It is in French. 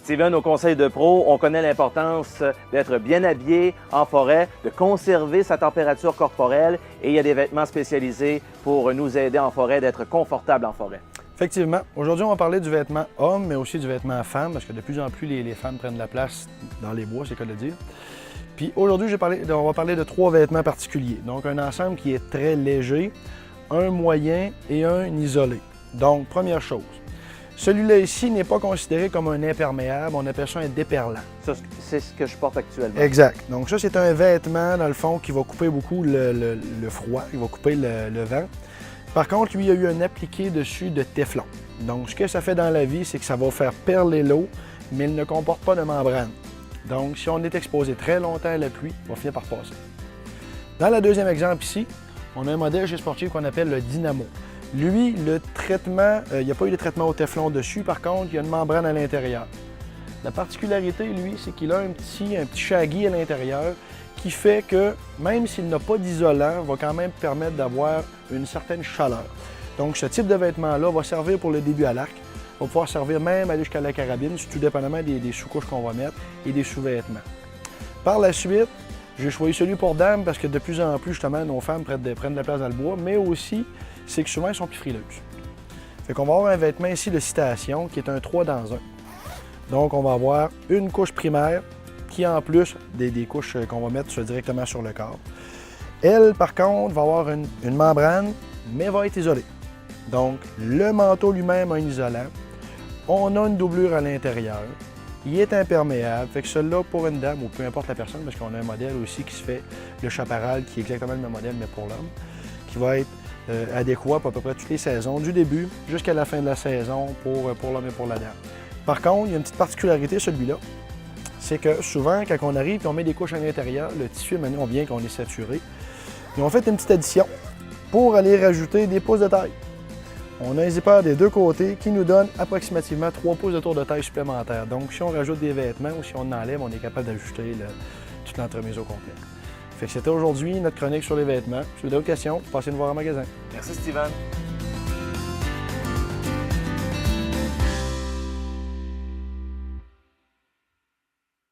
Steven, au Conseil de Pro, on connaît l'importance d'être bien habillé en forêt, de conserver sa température corporelle et il y a des vêtements spécialisés pour nous aider en forêt, d'être confortable en forêt. Effectivement. Aujourd'hui, on va parler du vêtement homme, mais aussi du vêtement femme, parce que de plus en plus, les femmes prennent la place dans les bois, c'est le cas de le dire. Puis aujourd'hui, on va parler de 3 vêtements particuliers. Donc, un ensemble qui est très léger, un moyen et un isolé. Donc, première chose, celui-là ici n'est pas considéré comme un imperméable, on appelle ça un déperlant. Ça, c'est ce que je porte actuellement. Exact. Donc ça, c'est un vêtement, dans le fond, qui va couper beaucoup le froid, il va couper le vent. Par contre, lui, il y a eu un appliqué dessus de téflon. Donc, ce que ça fait dans la vie, c'est que ça va faire perler l'eau, mais il ne comporte pas de membrane. Donc, si on est exposé très longtemps à la pluie, on va finir par passer. Dans le deuxième exemple ici, on a un modèle chez Sportier qu'on appelle le Dynamo. Lui, le traitement, il n'y a pas eu de traitement au téflon dessus, par contre, il y a une membrane à l'intérieur. La particularité, lui, c'est qu'il a un petit shaggy à l'intérieur qui fait que, même s'il n'a pas d'isolant, va quand même permettre d'avoir une certaine chaleur. Donc, ce type de vêtement-là va servir pour le début à l'arc, va pouvoir servir même aller jusqu'à la carabine, tout dépendamment des sous-couches qu'on va mettre et des sous-vêtements. Par la suite, j'ai choisi celui pour dames parce que de plus en plus, justement, nos femmes prennent de la place dans le bois, mais aussi, c'est que souvent, elles sont plus frileuses. Fait qu'on va avoir un vêtement ici de Citation qui est un 3 dans 1. Donc, on va avoir une couche primaire qui, en plus des couches qu'on va mettre directement sur le corps. Elle, par contre, va avoir une membrane, mais va être isolée. Donc, le manteau lui-même a un isolant. On a une doublure à l'intérieur. Il est imperméable. Fait que celui-là, pour une dame, ou peu importe la personne, parce qu'on a un modèle aussi qui se fait, le chaparral, qui est exactement le même modèle, mais pour l'homme, qui va être adéquat pour à peu près toutes les saisons, du début jusqu'à la fin de la saison pour l'homme et pour la dame. Par contre, il y a une petite particularité, celui-là, c'est que souvent, quand on arrive et on met des couches à l'intérieur, le tissu, maintenant, on vient qu'on est saturé. Ils ont fait une petite addition pour aller rajouter des pouces de taille. On a un zipper des deux côtés qui nous donne approximativement 3 pouces de tour de taille supplémentaire. Donc, si on rajoute des vêtements ou si on enlève, on est capable d'ajuster toute l'entremise au complet. Fait que c'était aujourd'hui notre chronique sur les vêtements. Si vous avez d'autres questions, passez nous voir en magasin. Merci, Steven.